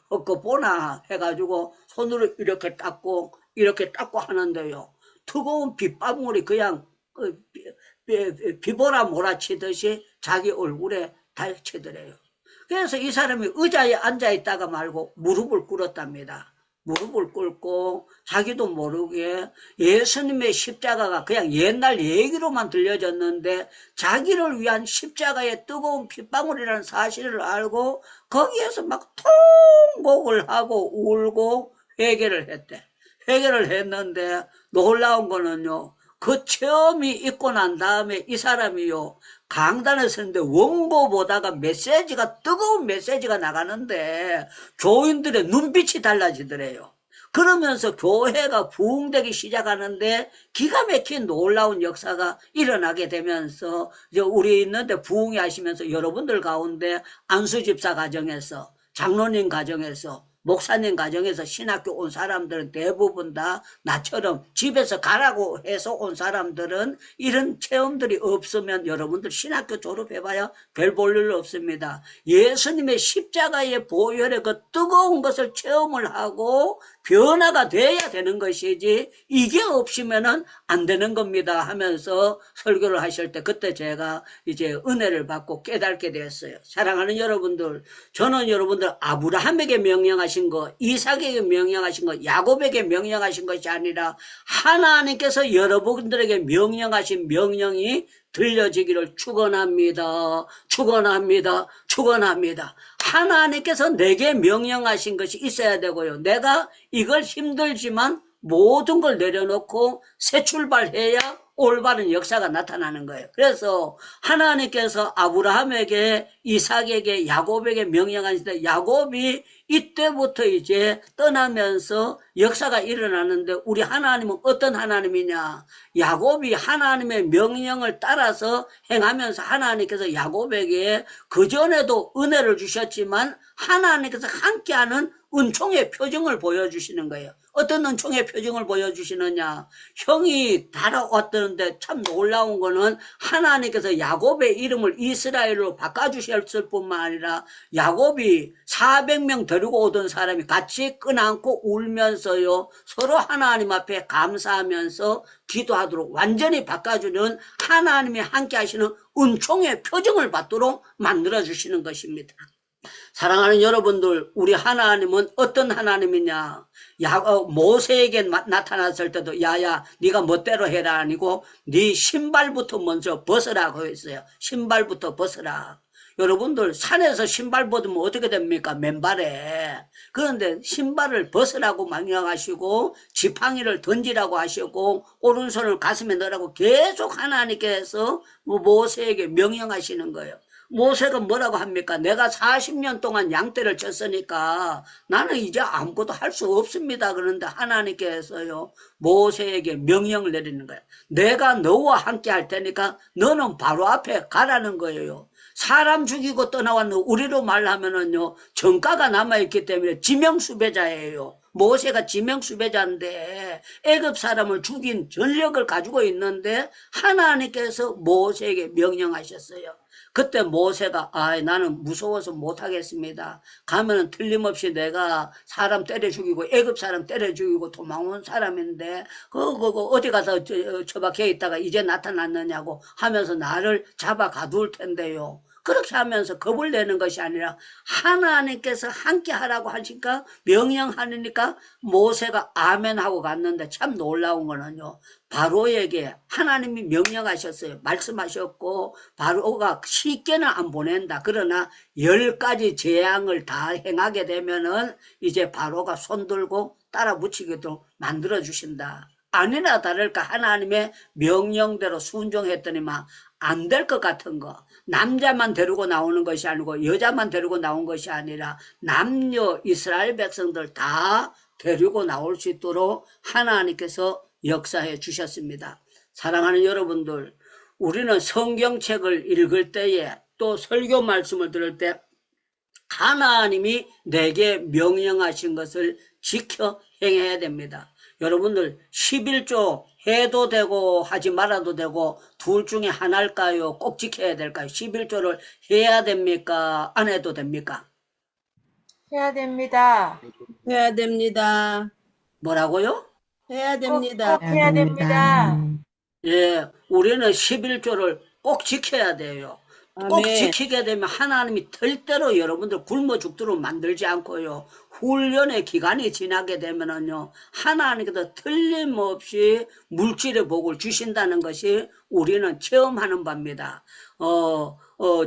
보나 해가지고 손으로 이렇게 닦고 하는데요. 뜨거운 빗방울이 그냥 비보라 몰아치듯이 자기 얼굴에 닥치더래요. 그래서 이 사람이 의자에 앉아있다가 말고 무릎을 꿇었답니다. 무릎을 꿇고 자기도 모르게 예수님의 십자가가 그냥 옛날 얘기로만 들려졌는데 자기를 위한 십자가의 뜨거운 핏방울이라는 사실을 알고 거기에서 막 통곡을 하고 울고 회개를 했대. 회개를 했는데 놀라운 거는요. 그 체험이 있고 난 다음에 이 사람이요. 강단에 서는데 원고보다가 메시지가 뜨거운 메시지가 나가는데 교인들의 눈빛이 달라지더래요. 그러면서 교회가 부흥되기 시작하는데 기가 막힌 놀라운 역사가 일어나게 되면서 이제 우리 있는데 부흥이 하시면서 여러분들 가운데 안수집사 가정에서 장로님 가정에서 목사님 가정에서 신학교 온 사람들은 대부분 다 나처럼 집에서 가라고 해서 온 사람들은 이런 체험들이 없으면 여러분들 신학교 졸업해봐야 별 볼 일 없습니다. 예수님의 십자가의 보혈의 그 뜨거운 것을 체험을 하고 변화가 돼야 되는 것이지 이게 없으면은 안 되는 겁니다 하면서 설교를 하실 때 그때 제가 이제 은혜를 받고 깨닫게 됐어요. 사랑하는 여러분들, 저는 여러분들 아브라함에게 명령하신 거, 이삭에게 명령하신 거, 야곱에게 명령하신 것이 아니라 하나님께서 여러분들에게 명령하신 명령이 들려지기를 축원합니다. 축원합니다. 축원합니다. 하나님께서 내게 명령하신 것이 있어야 되고요. 내가 이걸 힘들지만 모든 걸 내려놓고 새 출발해야 올바른 역사가 나타나는 거예요. 그래서 하나님께서 아브라함에게, 이삭에게, 야곱에게 명령하시는데 야곱이 이때부터 이제 떠나면서 역사가 일어나는데, 우리 하나님은 어떤 하나님이냐? 야곱이 하나님의 명령을 따라서 행하면서 하나님께서 야곱에게 그전에도 은혜를 주셨지만 하나님께서 함께하는 은총의 표정을 보여주시는 거예요. 어떤 은총의 표정을 보여주시느냐? 형이 달아왔던데 참 놀라운 거는 하나님께서 야곱의 이름을 이스라엘로 바꿔주셨을 뿐만 아니라 야곱이 400명 데리고 오던 사람이 같이 끈안고 울면서요, 서로 하나님 앞에 감사하면서 기도하도록 완전히 바꿔주는, 하나님이 함께 하시는 은총의 표정을 받도록 만들어주시는 것입니다. 사랑하는 여러분들, 우리 하나님은 어떤 하나님이냐? 모세에게 나타났을 때도 야야 네가 멋대로 해라 아니고 네 신발부터 먼저 벗으라고 했어요. 신발부터 벗으라. 여러분들, 산에서 신발 벗으면 어떻게 됩니까? 맨발에. 그런데 신발을 벗으라고 명령하시고 지팡이를 던지라고 하시고 오른손을 가슴에 넣으라고 계속 하나님께서 모세에게 명령하시는 거예요. 모세가 뭐라고 합니까? 내가 40년 동안 양떼를 쳤으니까 나는 이제 아무것도 할 수 없습니다. 그런데 하나님께서요, 모세에게 명령을 내리는 거예요. 내가 너와 함께 할 테니까 너는 바로 앞에 가라는 거예요. 사람 죽이고 떠나왔는 우리로 말하면은요, 전가가 남아있기 때문에 지명수배자예요. 모세가 지명수배자인데 애굽 사람을 죽인 전력을 가지고 있는데 하나님께서 모세에게 명령하셨어요. 그때 모세가 나는 무서워서 못하겠습니다. 가면은 틀림없이 내가 사람 때려 죽이고 애굽 사람 때려 죽이고 도망온 사람인데 그거 어디 가서 처박혀 있다가 이제 나타났느냐고 하면서 나를 잡아 가둘 텐데요. 그렇게 하면서 겁을 내는 것이 아니라 하나님께서 함께 하라고 하니까, 명령하니까 모세가 아멘 하고 갔는데, 참 놀라운 거는요, 바로에게 하나님이 명령하셨어요. 말씀하셨고 바로가 쉽게는 안 보낸다. 그러나 10가지 재앙을 다 행하게 되면은 이제 바로가 손들고 따라 붙이게도 만들어 주신다. 아니나 다를까 하나님의 명령대로 순종했더니만 안 될 것 같은 거, 남자만 데리고 나오는 것이 아니고 여자만 데리고 나온 것이 아니라 남녀 이스라엘 백성들 다 데리고 나올 수 있도록 하나님께서 역사해 주셨습니다. 사랑하는 여러분들, 우리는 성경책을 읽을 때에 또 설교 말씀을 들을 때 하나님이 내게 명령하신 것을 지켜 행해야 됩니다. 여러분들, 11조 해도 되고 하지 말아도 되고 둘 중에 하나일까요? 꼭 지켜야 될까요? 11조를 해야 됩니까? 안 해도 됩니까? 해야 됩니다. 해야 됩니다. 뭐라고요? 해야 됩니다. 꼭 해야 됩니다. 예, 우리는 11조를 꼭 지켜야 돼요. 꼭 아멘. 지키게 되면 하나님이 절대로 여러분들 굶어 죽도록 만들지 않고요, 훈련의 기간이 지나게 되면은요, 하나님께서 틀림없이 물질의 복을 주신다는 것이 우리는 체험하는 바입니다.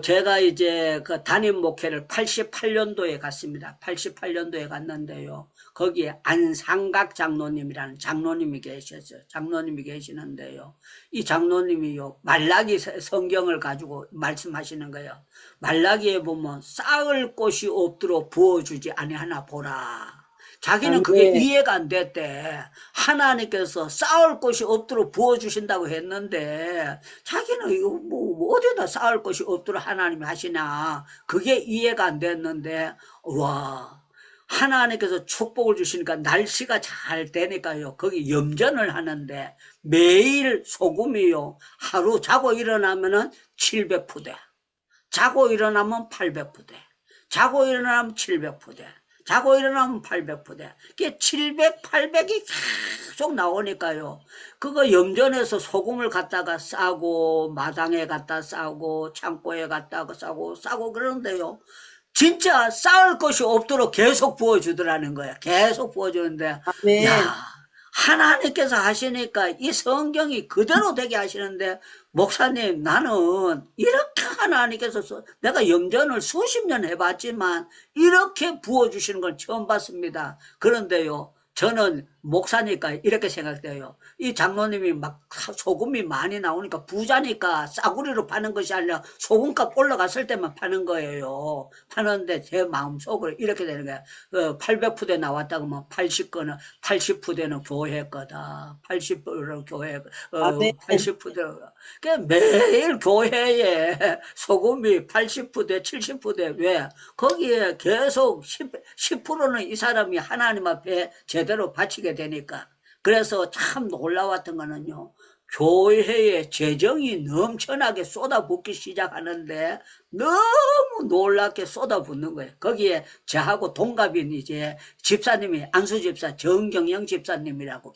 제가 이제 그 담임 목회를 88년도에 갔습니다. 88년도에 갔는데요, 거기에 안상각 장로님이라는 장로님이 계셨어요. 장로님이 계시는데요, 이 장로님이요, 말라기 성경을 가지고 말씀하시는 거예요. 말라기에 보면 쌓을 곳이 없도록 부어주지 아니하나 보라. 자기는 그게 이해가 안 됐대. 하나님께서 쌓을 곳이 없도록 부어주신다고 했는데 자기는 이거 뭐 어디다 쌓을 곳이 없도록 하나님이 하시나, 그게 이해가 안 됐는데, 와, 하나님께서 축복을 주시니까 날씨가 잘 되니까요, 거기 염전을 하는데 매일 소금이요, 하루 자고 일어나면은 700푸대, 자고 일어나면 800푸대, 자고 일어나면 700푸대, 자고 일어나면 800푸대. 그게 700, 800이 계속 나오니까요, 그거 염전해서 소금을 갖다가 싸고 마당에 갖다 싸고 창고에 갖다가 싸고 그러는데요, 진짜 쌓을 것이 없도록 계속 부어주더라는 거야. 계속 부어주는데, 아멘. 야, 하나님께서 하시니까 이 성경이 그대로 되게 하시는데, 목사님, 나는 이렇게 하나님께서 내가 영전을 수십 년 해봤지만 이렇게 부어주시는 걸 처음 봤습니다. 그런데요, 저는 목사니까 이렇게 생각돼요. 이 장로님이 막 소금이 많이 나오니까 부자니까 싸구리로 파는 것이 아니라 소금값 올라갔을 때만 파는 거예요. 파는데 제 마음속으로 이렇게 되는 거야. 800푸대 나왔다고 하면 80푸대는 교회 거다. 80푸대는 교회, 아멘. 80푸대. 매일 교회에 소금이 80푸대, 70푸대. 왜? 거기에 계속 10%는 이 사람이 하나님 앞에 제대로 바치게 되니까. 그래서 참 놀라웠던 거는요, 교회에 재정이 넘쳐나게 쏟아붓기 시작하는데 너무 놀랍게 쏟아붓는 거예요. 거기에 저하고 동갑인 이제 집사님이 안수 집사 정경영 집사님이라고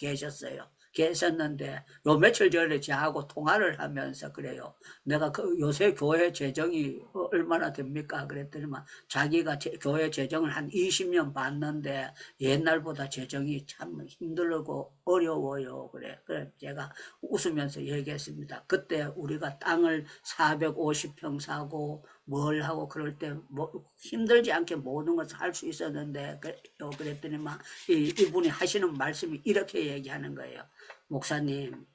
계셨는데 요 며칠 전에 저하고 통화를 하면서 그래요. 내가 요새 교회 재정이 얼마나 됩니까? 그랬더니만 자기가 교회 재정을 한 20년 봤는데 옛날보다 재정이 참 힘들고 어려워요. 그래 제가 웃으면서 얘기했습니다. 그때 우리가 땅을 450평 사고 뭘 하고 그럴 때 뭐 힘들지 않게 모든 것을 할 수 있었는데 그랬더니만 이분이 하시는 말씀이 이렇게 얘기하는 거예요. 목사님,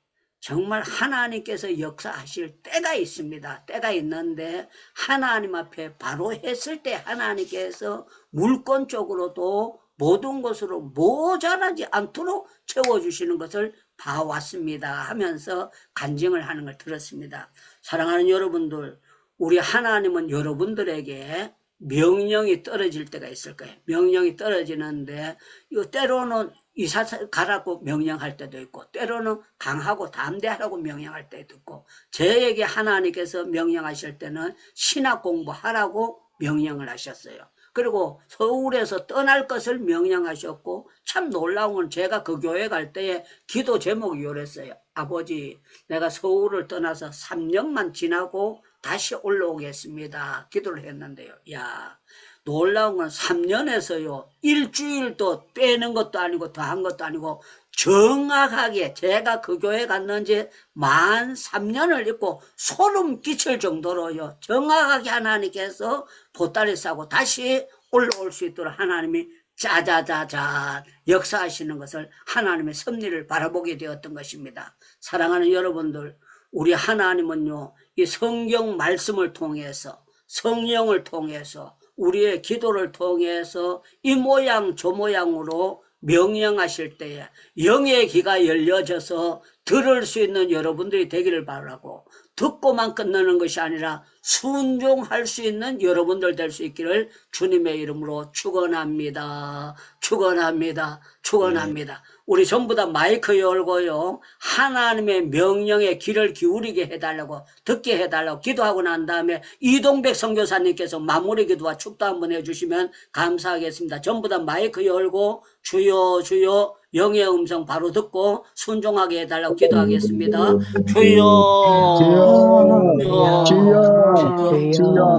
정말 하나님께서 역사하실 때가 있습니다. 때가 있는데 하나님 앞에 바로 했을 때 하나님께서 물권 쪽으로도 모든 것으로 모자라지 않도록 채워주시는 것을 봐왔습니다 하면서 간증을 하는 걸 들었습니다. 사랑하는 여러분들, 우리 하나님은 여러분들에게 명령이 떨어질 때가 있을 거예요. 명령이 떨어지는데 이거 때로는 이사 가라고 명령할 때도 있고 때로는 강하고 담대하라고 명령할 때도 있고, 저에게 하나님께서 명령하실 때는 신학 공부하라고 명령을 하셨어요. 그리고 서울에서 떠날 것을 명령하셨고, 참 놀라운 건 제가 그 교회 갈 때에 기도 제목이 이랬어요. 아버지, 내가 서울을 떠나서 3년만 지나고 다시 올라오겠습니다. 기도를 했는데요. 야, 놀라운 건 3년에서요, 일주일도 빼는 것도 아니고 더한 것도 아니고 정확하게 제가 그 교회 갔는지 만 3년을 있고 소름 끼칠 정도로요, 정확하게 하나님께서 보따리 싸고 다시 올라올 수 있도록 하나님이 짜자자자 역사하시는 것을, 하나님의 섭리를 바라보게 되었던 것입니다. 사랑하는 여러분들, 우리 하나님은요, 이 성경 말씀을 통해서, 성령을 통해서, 우리의 기도를 통해서 이 모양 저 모양으로 명령하실 때에 영의 귀가 열려져서 들을 수 있는 여러분들이 되기를 바라고, 듣고만 끝나는 것이 아니라 순종할 수 있는 여러분들 될 수 있기를 주님의 이름으로 축원합니다. 축원합니다. 축원합니다. 우리 전부 다 마이크 열고요, 하나님의 명령에 귀를 기울이게 해달라고, 듣게 해달라고 기도하고 난 다음에 이동백 선교사님께서 마무리 기도와 축도 한번 해주시면 감사하겠습니다. 전부 다 마이크 열고 주여 주여 영의 음성 바로 듣고 순종하게 해달라고 기도하겠습니다. 주여 주여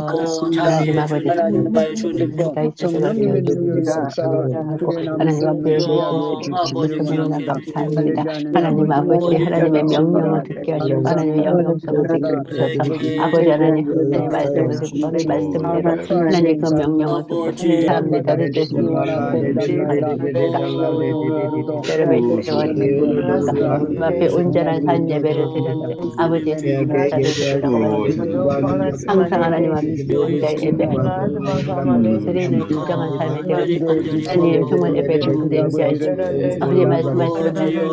그렇습니다. 하나님 아버지, 하나님 주님, 말씀에서 성령님의 능력이 하나님 앞에 아버지, 감사합니다. 하나님 아버지, 하나님의 명령을 듣게 하시고 하나님의 영의 음성을 듣게 하셔서 아버지 하나님, 하나님 말씀을 듣고 하나님 말씀대로 하나님 그 명령을 듣고 감사합니다. 우리 주님 앞에 온전한 산 예배를 드렸는데 아버지 항상 하나님 앞에 혼자 예배하시고 드리는 진정한 삶이 되어지고 하나님 주문 예배를 드리지 하시고 아버지 말씀하시는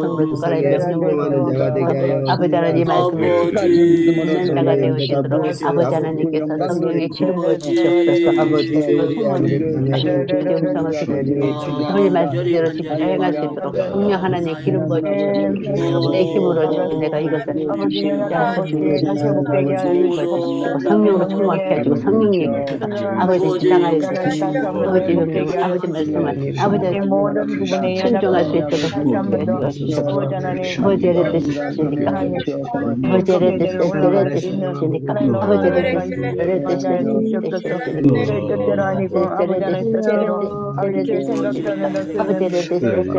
성도 숟가락의 명령을 아버지 하나님 말씀을 듣는 자가 되어지도록 아버지 하나님께서 성령의 기름을 주시옵소서. 아버지 음성을 듣고 아버지 말씀대로 직접 행할 수 있도록 성령 하나님 기름 부어주시옵소서. 내 힘으로 내가 이것을 성령으로 충만케 해주고 성령의 기가 아버지 지상하여 주시옵소서. 아버지 명령 아버지 말씀을 아버지 순종할 수 있도록 해주시옵소서. 아버지의 뜻이시니까 아버지의 뜻이시니까 아버지의 뜻이시니까 아버지의 뜻 아버지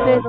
기뻐하시면서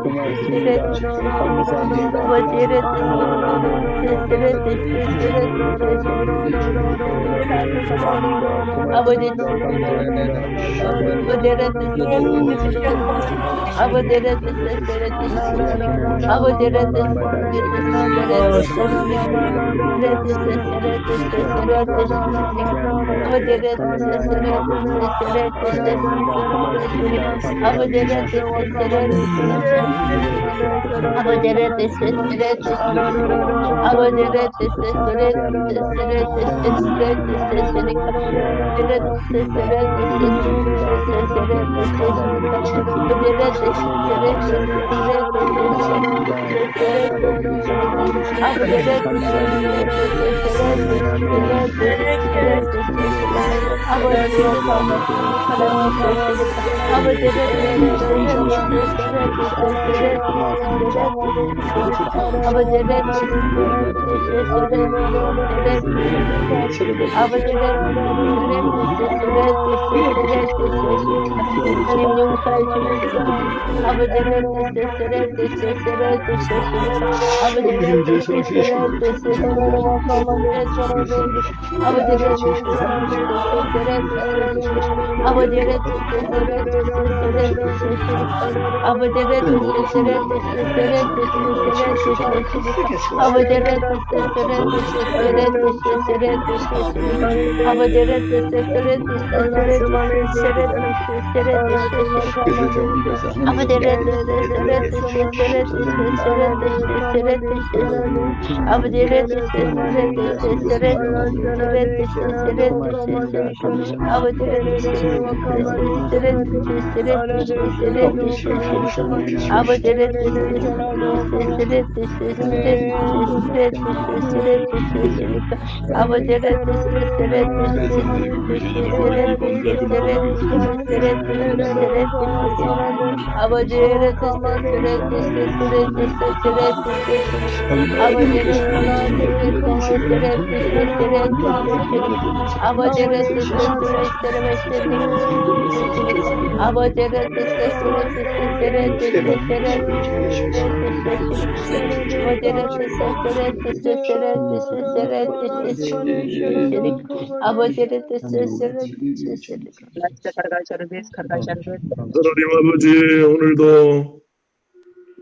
하나님 아버지, 오늘도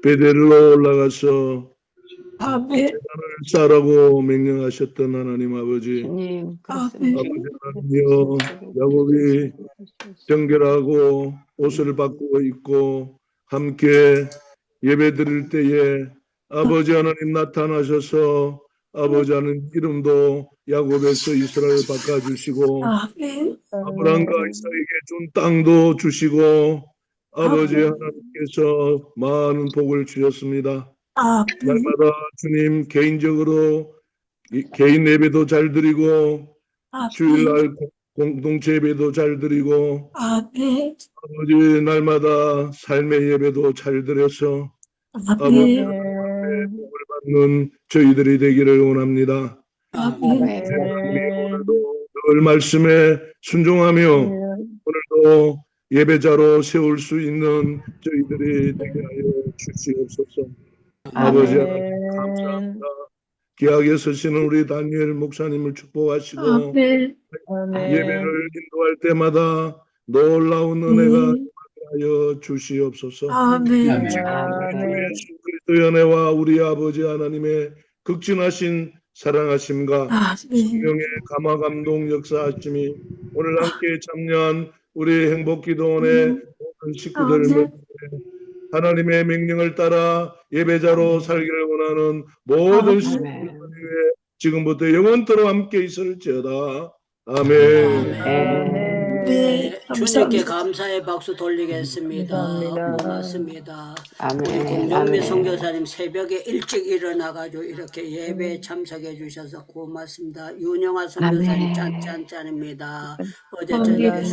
베델로 올라가서 재단을 쌓으라고 명령하셨던 하나님 아버지, 주님, 아버지 하나님이여, 야곱이 정결하고 옷을 바꾸고 입고 함께 예배 드릴 때에 아버지 하나님 나타나셔서 아버지 하나님 이름도 야곱에서 이스라엘 바꿔주시고 아브람과 이삭에게 준 땅도 주시고 아버지 하나님께서 많은 복을 주셨습니다. 날마다 주님 개인적으로 개인 예배도 잘 드리고 주일날 공동체 예배도 잘 드리고 아버지 날마다 삶의 예배도 잘 드려서 아버지 하나님의 복을 받는 저희들이 되기를 원합니다. 오늘도 늘 말씀에 순종하며 오늘도 예배자로 세울 수 있는 저희들이 되게 하여 주시옵소서. 아버지 하나님 감사합니다. 기약에 서시는 우리 다니엘 목사님을 축복하시고 예배를 인도할 때마다 놀라운 은혜가 하여 주시옵소서. 예수 그리스도 연애와 우리 아버지 하나님의 극진하신 사랑하심과 성령의 감화 감동 역사하심이 오늘 함께 참여한 우리 행복기도원의 모든 식구들 하나님의 명령을 따라 예배자로 살기를 원하는 모든 식구들 위해 지금부터 영원토록 함께 있을지어다. 아멘. 주님께 감사의 박수 돌리겠습니다. 고맙습니다. 우리 공정미 선교사님 새벽에 일찍 일어나가지고 이렇게 예배에 참석해 주셔서 고맙습니다. 윤영아 선교사님 짠짠짠입니다. 어제 저녁에